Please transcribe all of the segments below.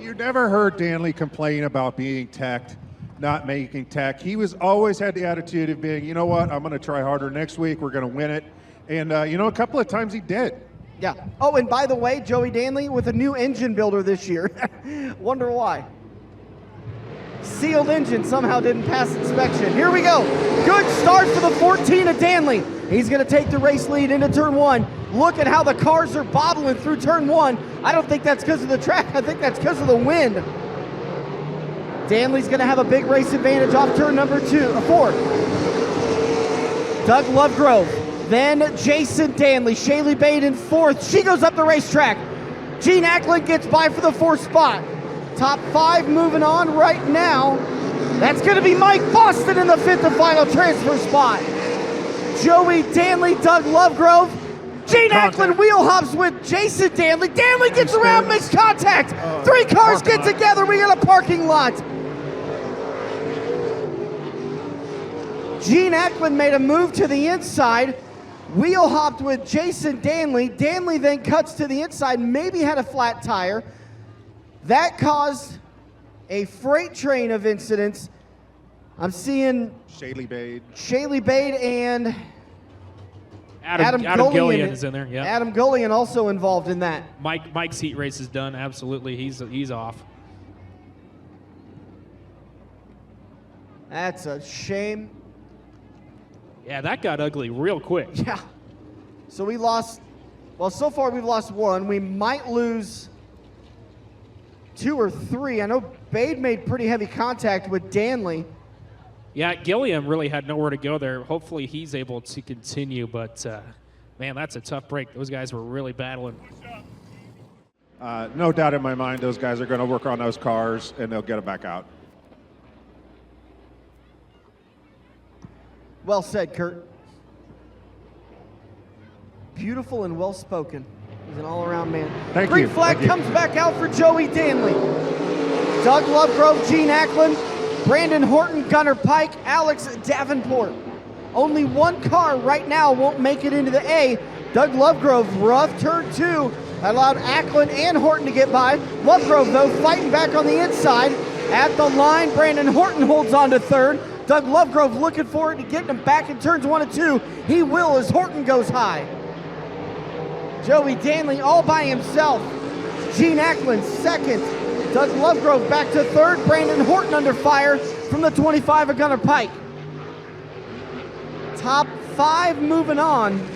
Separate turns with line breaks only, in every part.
You never heard Danley complain about being teched, not making tech. He was always had the attitude of being, you know what, I'm going to try harder next week. We're going to win it. And, you know, a couple of times he did.
Yeah. Oh, and by the way, Joey Danley with a new engine builder this year. Wonder why. Sealed engine somehow didn't pass inspection. Here we go. Good start for the 14 of Danley. He's going to take the race lead into turn 1. Look at how the cars are bobbling through turn 1. I don't think that's because of the track. I think that's because of the wind. Danley's going to have a big race advantage off turn number 4. Doug Lovegrove, then Jason Danley. Shaylee Bade in 4th. She goes up the racetrack. Gene Ackland gets by for the 4th spot. Top 5 moving on right now. That's going to be Mike Boston in the 5th and final transfer spot. Joey Danley, Doug Lovegrove. Gene Ackland wheel hops with Jason Danley. Danley gets around, makes contact. 3 cars get together. We got a parking lot. Gene Ackland made a move to the inside. Wheel hopped with Jason Danley. Danley then cuts to the inside, maybe had a flat tire. That caused a freight train of incidents. I'm seeing
Shaylee
Bade and
Adam Gillian is in there. Yeah.
Adam Gillian also involved in that.
Mike's heat race is done. Absolutely, he's off.
That's a shame.
Yeah, that got ugly real quick.
Yeah. So we lost. Well, so far we've lost 1. We might lose 2 or 3. I know Bade made pretty heavy contact with Danley.
Yeah, Gilliam really had nowhere to go there. Hopefully he's able to continue, but man, that's a tough break. Those guys were really battling.
No doubt in my mind those guys are going to work on those cars and they'll get it back out.
Well said, Kurt. Beautiful and well spoken. He's an all-around man.
Thank
Green
you.
flag
Thank you.
comes back out for Joey Danley. Doug Lovegrove, Gene Ackland, Brandon Horton, Gunnar Pike, Alex Davenport. Only 1 car right now won't make it into the A. Doug Lovegrove, rough turn 2. That allowed Ackland and Horton to get by. Lovegrove, though, fighting back on the inside. At the line, Brandon Horton holds on to 3rd. Doug Lovegrove looking forward to getting him back in turns 1 and 2. He will as Horton goes high. Joey Danley all by himself. Gene Ackland 2nd. Doug Lovegrove back to 3rd. Brandon Horton under fire from the 25 of Gunnar Pike. Top 5 moving on.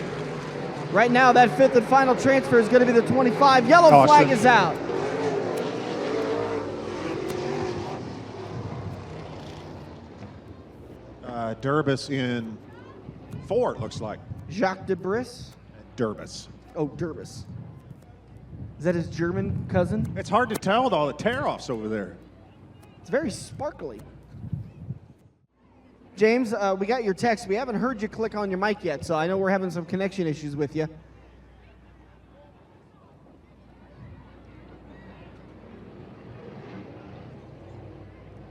Right now that 5th and final transfer is going to be the 25. Yellow
Caution.
flag is out.
Durbus in 4, it looks like.
Jacques Debris.
Durbus.
Oh, Durbus. Is that his German cousin?
It's hard to tell with all the tear-offs over there.
It's very sparkly. James, we got your text. We haven't heard you click on your mic yet, so I know we're having some connection issues with you.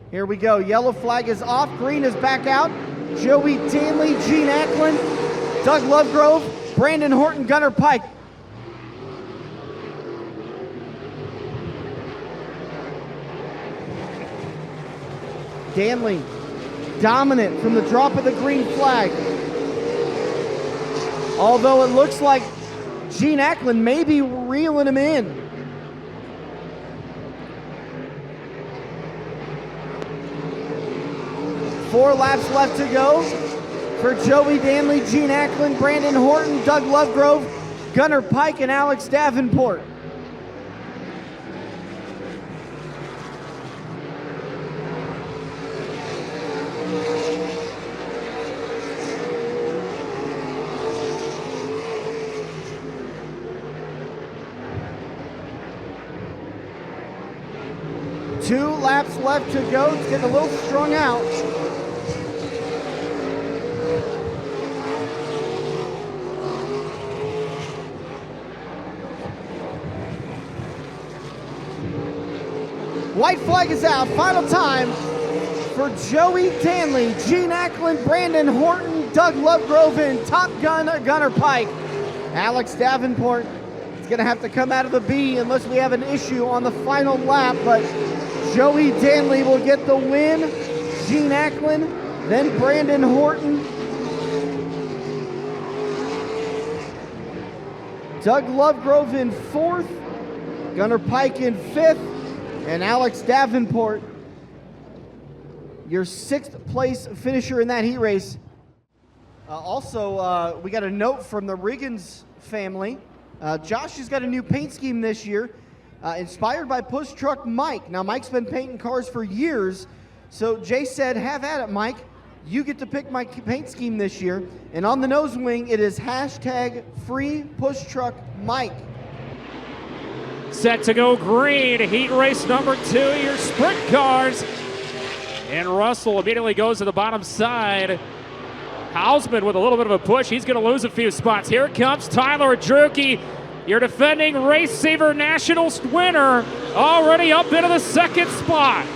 Here we go. Yellow flag is off. Green is back out. Joey Danley, Gene Ackland, Doug Lovegrove, Brandon Horton, Gunnar Pike. Danley dominant from the drop of the green flag. Although it looks like Gene Ackland may be reeling him in. Four laps left to go for Joey Danley, Gene Ackland, Brandon Horton, Doug Lovegrove, Gunnar Pike, and Alex Davenport. Two laps left to go. It's getting a little strung out. White flag is out. Final time for Joey Danley, Gene Ackland, Brandon Horton, Doug Lovegrove, and Top Gun Gunnar Pike. Alex Davenport He's going to have to come out of the B unless we have an issue on the final lap, but Joey Danley will get the win. Gene Ackland, then Brandon Horton. Doug Lovegrove in 4th, Gunnar Pike in 5th, and Alex Davenport, your 6th place finisher in that heat race. Also, we got a note from the Riggins family. Josh has got a new paint scheme this year, inspired by Push Truck Mike. Now, Mike's been painting cars for years, so Jay said, have at it, Mike. You get to pick my paint scheme this year. And on the nose wing, it is hashtag free Push Truck Mike.
Set to go green, heat race number 2, your sprint cars. And Russell immediately goes to the bottom side. Hausman with a little bit of a push. He's going to lose a few spots. Here comes Tyler Drucke, your defending RaceSaver Nationals winner, already up into the 2nd spot.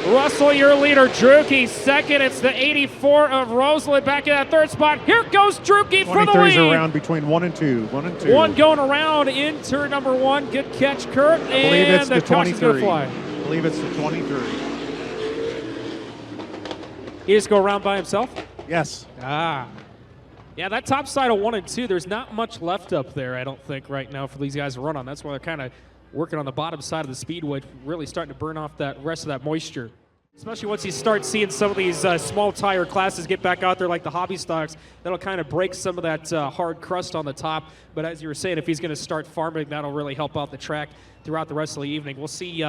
Russell, your leader. Drucke 2nd. It's the 84 of Roseland back in that 3rd spot. Here goes Drucke for the lead.
23's around between 1 and 2. 1 and 2.
One going around in turn number 1. Good catch, Kurt.
I believe it's
and
the 23.
Fly.
I believe it's the 23.
He just go around by himself?
Yes.
Ah. Yeah, that top side of 1 and 2, there's not much left up there, I don't think, right now for these guys to run on. That's why they're kind of working on the bottom side of the speedway, really starting to burn off that rest of that moisture. Especially once you start seeing some of these small tire classes get back out there like the hobby stocks, that'll kind of break some of that hard crust on the top. But as you were saying, if he's going to start farming, that'll really help out the track throughout the rest of the evening. We'll see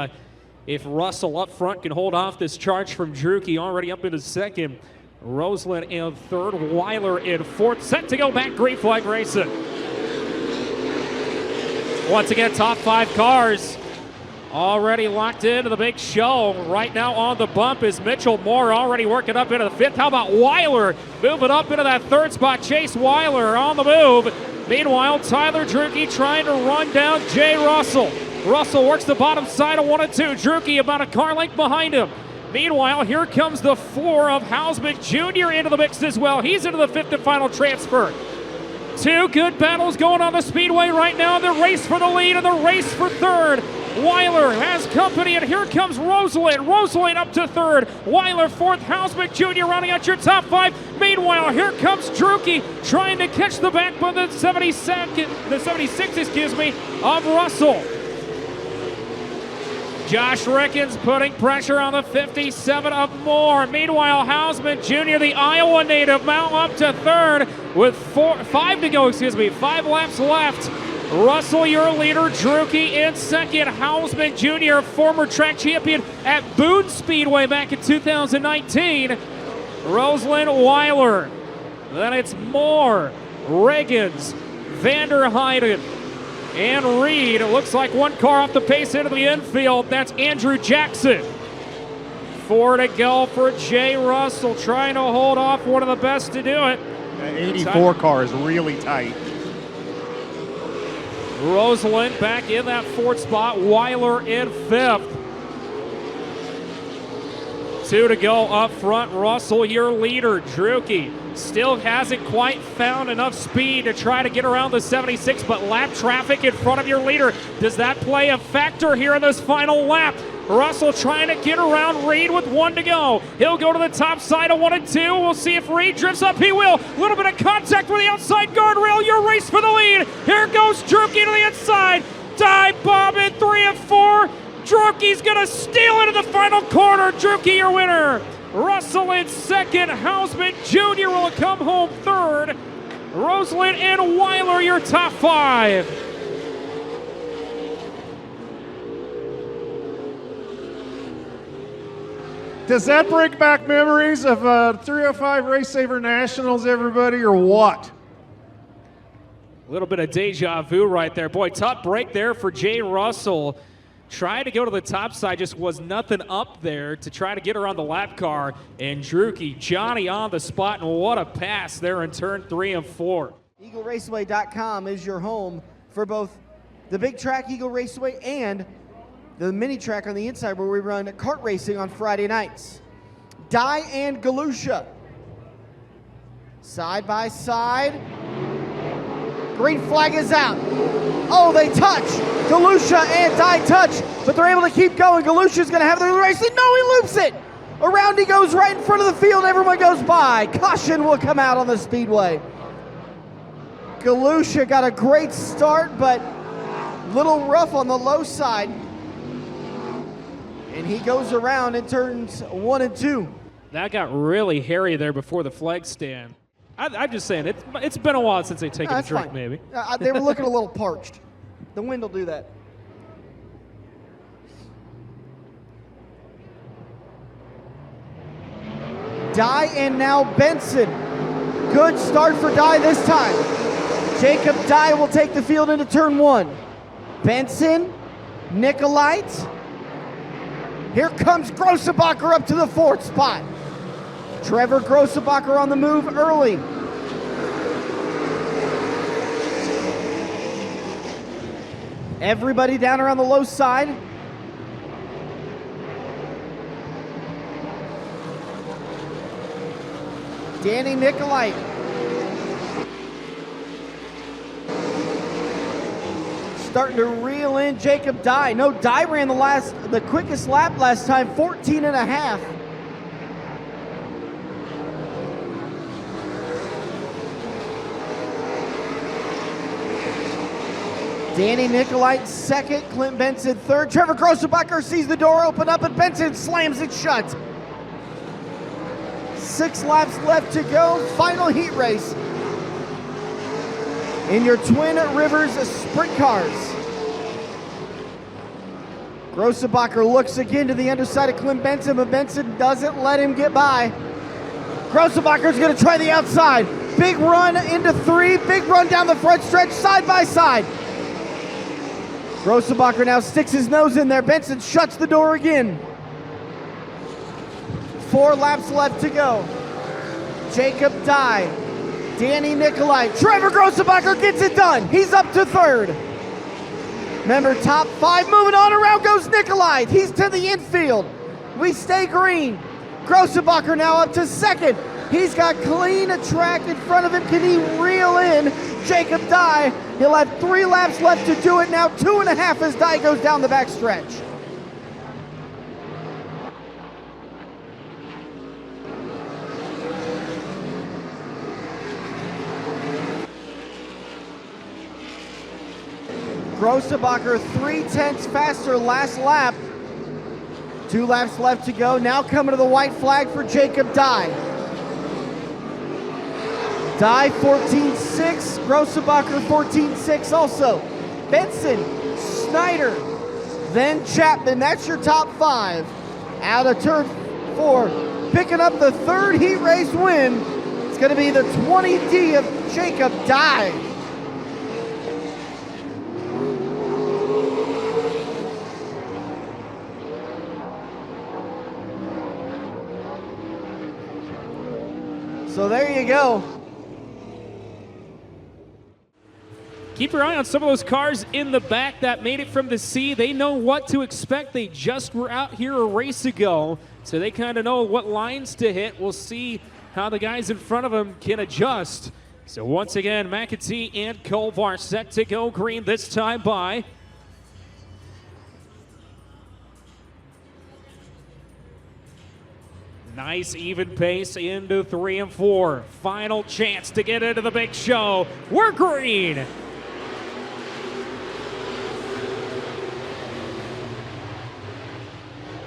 if Russell up front can hold off this charge from Drucke, already up into 2nd. Roseland in 3rd, Weiler in 4th. Set to go back, green flag racing. Once again, top 5 cars already locked into the big show. Right now on the bump is Mitchell Moore, already working up into the 5th. How about Weiler moving up into that 3rd spot? Chase Weiler on the move. Meanwhile, Tyler Drucke trying to run down Jay Russell. Russell works the bottom side of 1 and 2. Drucke about a car length behind him. Meanwhile, here comes the 4 of Hausman Jr. into the mix as well. He's into the 5th and final transfer. 2 good battles going on the speedway right now. The race for the lead and the race for 3rd. Weiler has company, and here comes Roseland. Roseland up to 3rd. Weiler 4th. Hausman Jr. rounding out your top 5. Meanwhile, here comes Drucke trying to catch the back by the 76, of Russell. Josh Rickens putting pressure on the 57 of Moore. Meanwhile, Hausman Jr., the Iowa native, now up to 3rd with 5 laps left. Russell, your leader. Drucke in 2nd. Hausman Jr., former track champion at Boone Speedway back in 2019. Roseland, Weiler. Then it's Moore, Riggins, Vanderheiden, and Reed. It looks like 1 car off the pace into the infield. That's Andrew Jackson. 4 to go for Jay Russell, trying to hold off one of the best to do it.
That 84 car is really tight.
Roseland back in that 4th spot. Weiler in 5th. 2 to go up front. Russell, your leader. Drucke still hasn't quite found enough speed to try to get around the 76, but lap traffic in front of your leader. Does that play a factor here in this final lap? Russell trying to get around Reed with 1 to go. He'll go to the top side of 1 and 2. We'll see if Reed drifts up. He will. A little bit of contact with the outside guardrail. Your race for the lead. Here goes Drucke to the inside. Dive bomb in 3 and 4. Drucke's going to steal into the final corner. Drucke, your winner. Russell in 2nd. Hausman Jr. will come home 3rd. Roseland and Weiler, your top 5.
Does that bring back memories of 305 RaceSaver Nationals, everybody, or what?
A little bit of deja vu right there. Boy, tough break there for Jay Russell. Tried to go to the top side, just was nothing up there to try to get around the lap car. And Drucke, Johnny on the spot, and what a pass there in turn 3 and 4.
EagleRaceway.com is your home for both the big track Eagle Raceway and the mini track on the inside where we run kart racing on Friday nights. Dye and Galusha. Side by side. Green flag is out. Oh, they touch. Galusha and Dye touch, but they're able to keep going. Galusha's going to have the race. No, he loops it. Around he goes right in front of the field. Everyone goes by. Caution will come out on the speedway. Galusha got a great start, but a little rough on the low side. And he goes around in turns 1 and 2.
That got really hairy there before the flag stand. I'm just saying, it's been a while since they've taken a drink,
fine.
maybe.
They were looking a little parched. The wind will do that. Dye and now Benson. Good start for Dye this time. Jacob Dye will take the field into turn 1. Benson, Nicolite. Here comes Grossebacher up to the 4th spot. Trevor Grossebacher on the move early. Everybody down around the low side. Danny Nicolite. Starting to reel in Jacob Dye. No, Dye ran the quickest lap last time, 14 and a half. Danny Nicolite second, Clint Benson third. Trevor Grossebacher sees the door open up and Benson slams it shut. 6 laps left to go, final heat race in your Twin Rivers Sprint Cars. Grossebacher looks again to the underside of Clint Benson, but Benson doesn't let him get by. Grossebacher's gonna try the outside. Big run into 3, big run down the front stretch, side by side. Grossebacher now sticks his nose in there. Benson shuts the door again. 4 laps left to go. Jacob Dye, Danny Nicolite, Trevor Grossebacher gets it done. He's up to 3rd. Remember, top 5 moving on. Around goes Nicolite. He's to the infield. We stay green. Grossebacher now up to 2nd. He's got clean track in front of him. Can he reel in Jacob Dye? He'll have 3 laps left to do it now. 2.5 as Dye goes down the back stretch. Grossebacher 3/10 faster last lap. 2 laps left to go. Now coming to the white flag for Jacob Dye. Dye 14.6, Grossebacher 14.6 also. Benson, Snyder, then Chapman. That's your top 5. Out of turn 4, picking up the 3rd heat race win. It's going to be the 20D of Jacob Dye. So there you go.
Keep your eye on some of those cars in the back that made it from the sea. They know what to expect. They just were out here a race ago, so they kind of know what lines to hit. We'll see how the guys in front of them can adjust. So once again, McAtee and Kovar set to go green, this time by nice even pace into 3 and 4. Final chance to get into the big show. We're green.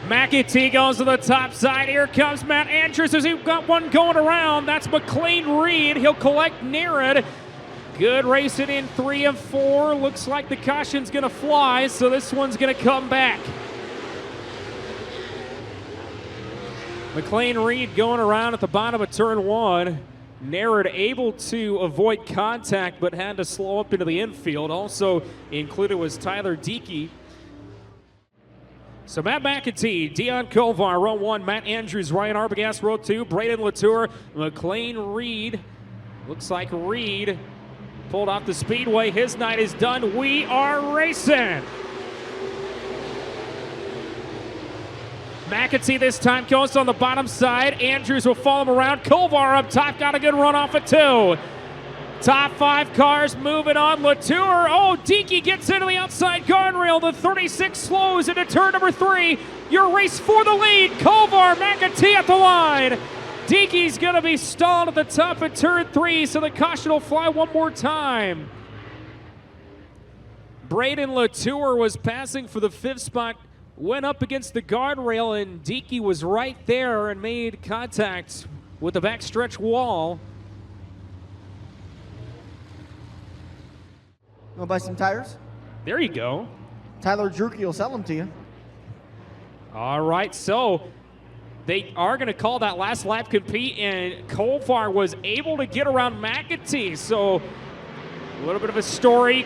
McAtee goes to the top side. Here comes Matt Andrews as he's got one going around. That's McLean Reed. He'll collect near it. Good racing in 3 and 4. Looks like the caution's going to fly, so this one's going to come back. McLean Reed going around at the bottom of turn 1. Narrad able to avoid contact, but had to slow up into the infield. Also included was Tyler Diekey. So Matt McAtee, Dion Kovar, row 1, Matt Andrews, Ryan Arbogast, row 2, Braden Latour, McLean Reed. Looks like Reed pulled off the speedway. His night is done. We are racing. McAtee this time goes on the bottom side. Andrews will follow him around. Kovar up top, got a good run off of 2. Top 5 cars moving on. Latour, oh, Diekey gets into the outside guardrail. The 36 slows into turn number 3. Your race for the lead. Kovar, McAtee at the line. Diekey's going to be stalled at the top of turn 3, so the caution will fly one more time. Braden Latour was passing for the 5th spot, went up against the guardrail, and Diekey was right there and made contact with the backstretch wall.
Want to buy some tires?
There you go.
Tyler Jerky will sell them to you.
All right, so they are going to call that last lap compete, and Kovar was able to get around McAtee. So a little bit of a story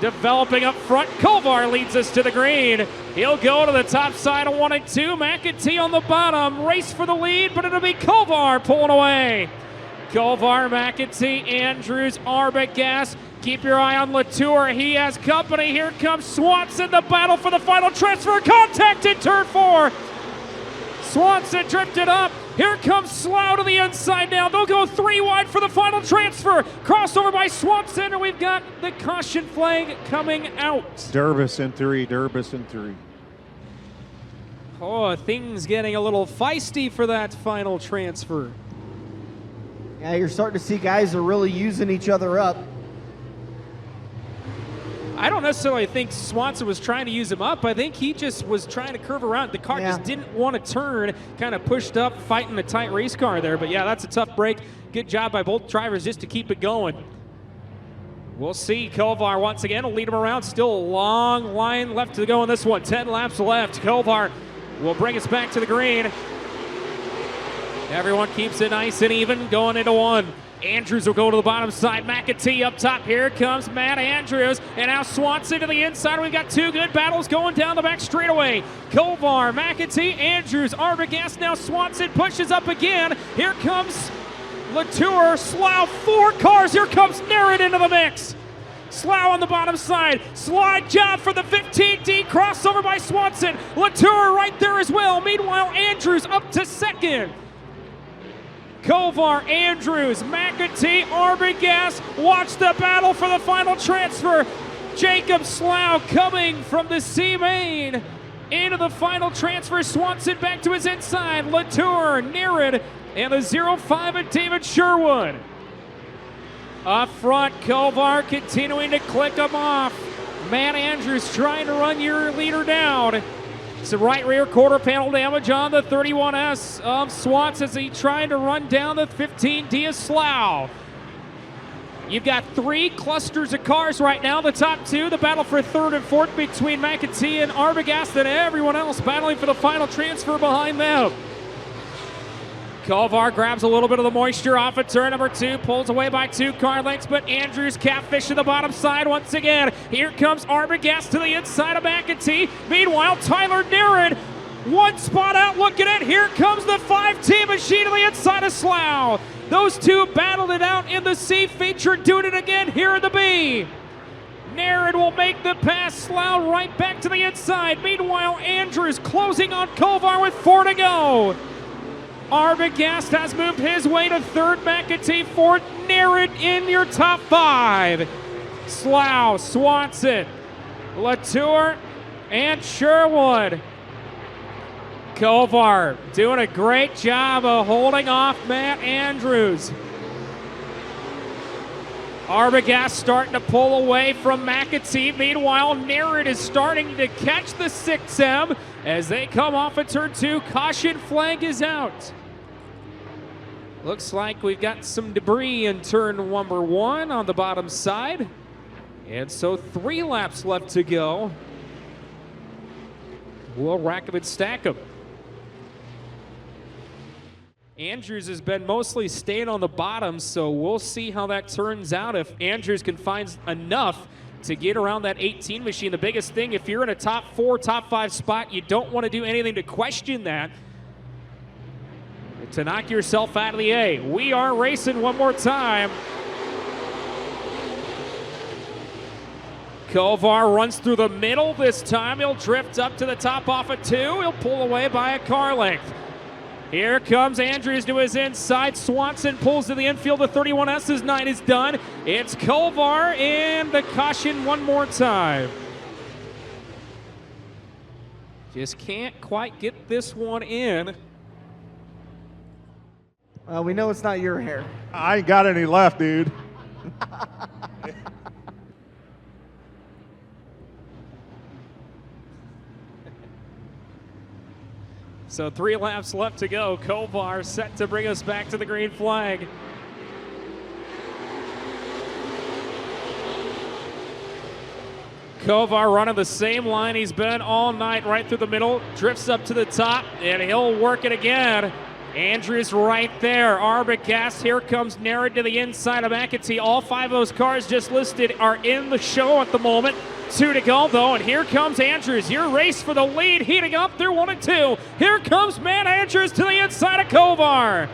developing up front. Kovar leads us to the green. He'll go to the top side of 1 and 2. McAtee on the bottom. Race for the lead, but it'll be Kovar pulling away. Kovar, McAtee, Andrews, Arbogast. Keep your eye on Latour. He has company. Here comes Swanson. The battle for the final transfer. Contact in turn 4. Swanson drifted up. Here comes Slough to the inside now. They'll go 3 wide for the final transfer. Crossover by Swanson, and we've got the caution flag coming out.
Durbus in 3, Durbus in 3.
Oh, things getting a little feisty for that final transfer.
Yeah, you're starting to see guys are really using each other up.
I don't necessarily think Swanson was trying to use him up. I think he just was trying to curve around. The car just didn't want to turn, kind of pushed up, fighting a tight race car there. But yeah, that's a tough break. Good job by both drivers just to keep it going. We'll see. Kovar once again will lead him around. Still a long line left to go in this one. 10 laps left. Kovar will bring us back to the green. Everyone keeps it nice and even going into 1. Andrews will go to the bottom side. McAtee up top. Here comes Matt Andrews. And now Swanson to the inside. We've got 2 good battles going down the back straightaway. Kovar, McAtee, Andrews, Arbogast. Now Swanson pushes up again. Here comes Latour. Slough, 4 cars. Here comes Narrett into the mix. Slough on the bottom side. Slide job for the 15D. Crossover by Swanson. Latour right there as well. Meanwhile, Andrews up to 2nd. Kovar, Andrews, McAtee, Arbogast. Watch the battle for the final transfer. Jacob Slough coming from the C main into the final transfer. Swanson back to his inside. Latour, Narrett, and the 05 of David Sherwood. Up front, Kovar continuing to click them off. Matt Andrews trying to run your leader down. Some right rear quarter panel damage on the 31S of Swats as he trying to run down the 15D of Slough. You've got 3 clusters of cars right now. The top 2, the battle for 3rd and 4th between McAtee and Arbogast, and everyone else battling for the final transfer behind them. Kovar grabs a little bit of the moisture off of turn number 2, pulls away by 2 car lengths, but Andrews catfish to the bottom side once again. Here comes Arbogast to the inside of McAtee. Meanwhile, Tyler Narrett, 1 spot out looking at. Here comes the 5T machine to the inside of Slough. Those 2 battled it out in the C feature, doing it again here in the B. Narrett will make the pass. Slough right back to the inside. Meanwhile, Andrews closing on Kovar with 4 to go. Arbogast has moved his way to 3rd, McAtee 4th, Narrett in your top 5. Slough, Swanson, Latour, and Sherwood. Kovar doing a great job of holding off Matt Andrews. Arbogast starting to pull away from McAtee. Meanwhile, Narrett is starting to catch the 6M as they come off of turn 2. Caution flag is out. Looks like we've got some debris in turn number 1 on the bottom side. And so 3 laps left to go. We'll rack them and stack them. Andrews has been mostly staying on the bottom, so we'll see how that turns out if Andrews can find enough to get around that 18 machine. The biggest thing, if you're in a top 4, top 5 spot, you don't want to do anything to question that, to knock yourself out of the A. We are racing one more time. Kovar runs through the middle this time. He'll drift up to the top off of 2. He'll pull away by a car length. Here comes Andrews to his inside. Swanson pulls to the infield. The 31S's night is done. It's Kovar and the caution one more time. Just can't quite get this one in.
We know it's not your hair.
I ain't got any left, dude.
So 3 laps left to go. Kovar set to bring us back to the green flag. Kovar running the same line he's been all night, right through the middle, drifts up to the top, and he'll work it again. Andrews right there. Arbogast, here comes Narrad to the inside of McAtee. All 5 of those cars just listed are in the show at the moment. 2 to go, though, and here comes Andrews. Your race for the lead, heating up through 1 and 2. Here comes Matt Andrews to the inside of Kovar.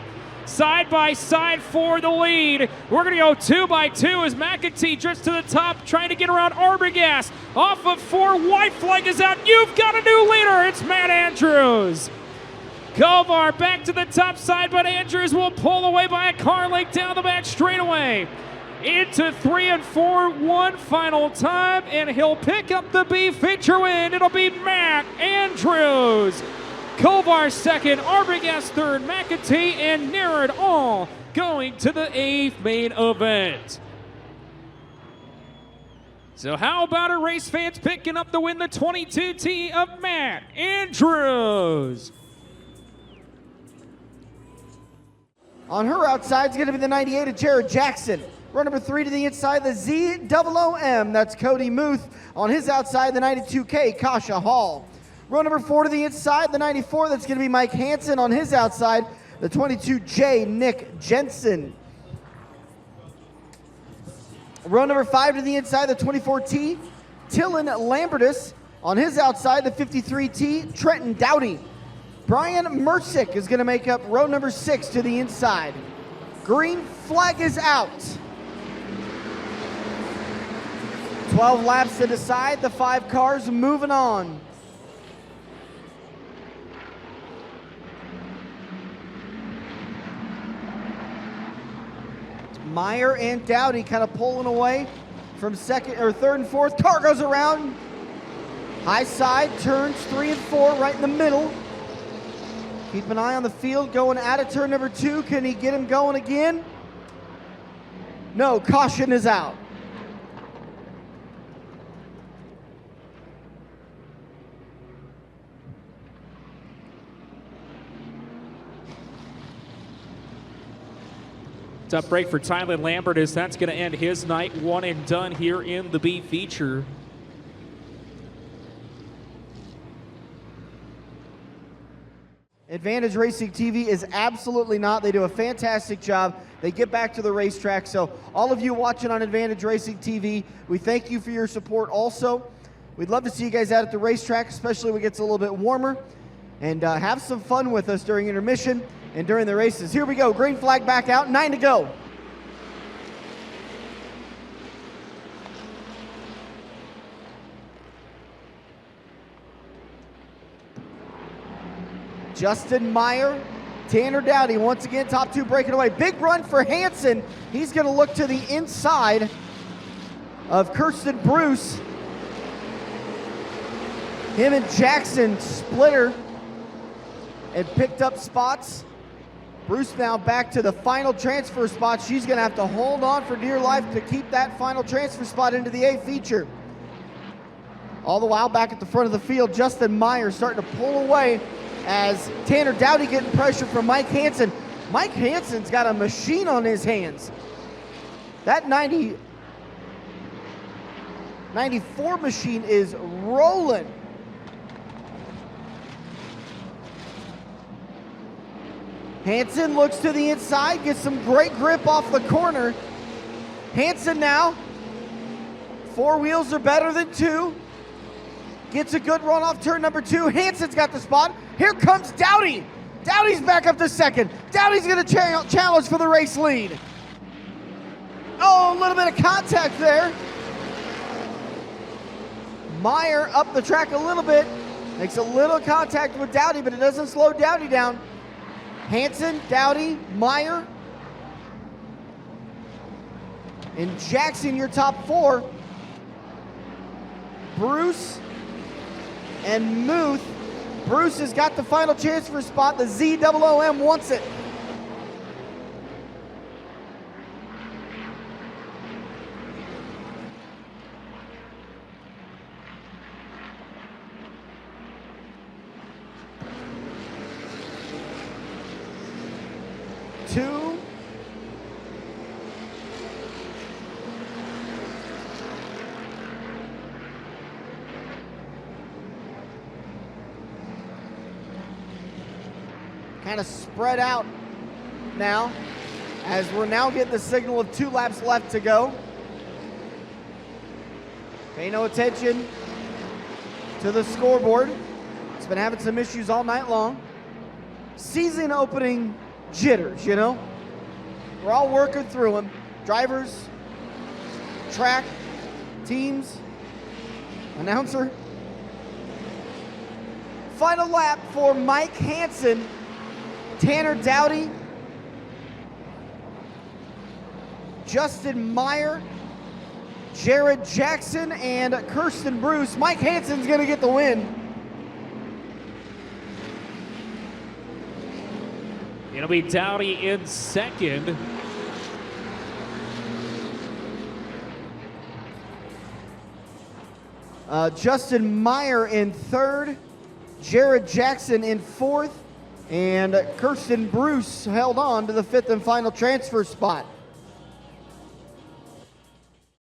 Side by side for the lead. We're going to go 2 by 2 as McAtee drifts to the top, trying to get around Arbogast. Off of 4, white flag is out. You've got a new leader. It's Matt Andrews. Kovar back to the top side, but Andrews will pull away by a car length down the back straightaway. Into 3 and 4, one final time, and he'll pick up the B feature win. It'll be Matt Andrews. Kovar second, Arbogast third, McAtee and Narrad all going to the 8th main event. So how about our race fans picking up the win, the 22T of Matt Andrews.
On her outside is going to be the 98 of Jared Jackson. Row number 3 to the inside, the ZOOM, that's Cody Muth. On his outside, the 92K, Kasha Hall. Row number 4 to the inside, the 94, that's going to be Mike Hansen. On his outside, the 22J, Nick Jensen. Row number 5 to the inside, the 24T, Tillin Lambertus. On his outside, the 53T, Trenton Dowdy. Brian Mersick is going to make up row number 6 to the inside. Green flag is out. 12 laps to decide, the 5 cars moving on. Meyer and Dowdy kind of pulling away from second or third and fourth. Car goes around. High side, turns 3 and 4 right in the middle. Keep an eye on the field going out of turn number 2. Can he get him going again? No, caution is out.
Tough break for Tyler Lambert as that's going to end his night. 1 and done here in the B feature.
Advantage Racing TV is absolutely not. They do a fantastic job. They get back to the racetrack. So all of you watching on Advantage Racing TV, we thank you for your support also. We'd love to see you guys out at the racetrack, especially when it gets a little bit warmer. And have some fun with us during intermission and during the races. Here we go, green flag back out, 9 to go. Justin Meyer, Tanner Dowdy, once again, top 2 breaking away. Big run for Hansen. He's gonna look to the inside of Kirsten Bruce. Him and Jackson splitter and picked up spots. Bruce now back to the final transfer spot. She's gonna have to hold on for dear life to keep that final transfer spot into the A feature. All the while back at the front of the field, Justin Meyer starting to pull away as Tanner Dowdy getting pressure from Mike Hansen. Mike Hansen's got a machine on his hands. That 94 machine is rolling. Hansen looks to the inside, gets some great grip off the corner. Hansen now, 4 wheels are better than 2. Gets a good run off turn number 2. Hansen's got the spot. Here comes Dowdy. Dowdy's back up to second. Dowdy's gonna challenge for the race lead. Oh, a little bit of contact there. Meyer up the track a little bit. Makes a little contact with Dowdy, but it doesn't slow Dowdy down. Hansen, Dowdy, Meyer, and Jackson, your top 4. Bruce and Muth. Bruce has got the final transfer spot. The ZOOM wants it. Two. Kind of spread out now as we're now getting the signal of 2 laps left to go. Pay no attention to the scoreboard. It's been having some issues all night long. Season opening jitters, you know? We're all working through them. Drivers, track, teams, announcer. Final lap for Mike Hansen, Tanner Dowdy, Justin Meyer, Jared Jackson, and Kirsten Bruce. Mike Hansen's gonna get the win.
It'll be Dowdy in second.
Justin Meyer in third, Jared Jackson in fourth, and Kirsten Bruce held on to the 5th and final transfer spot.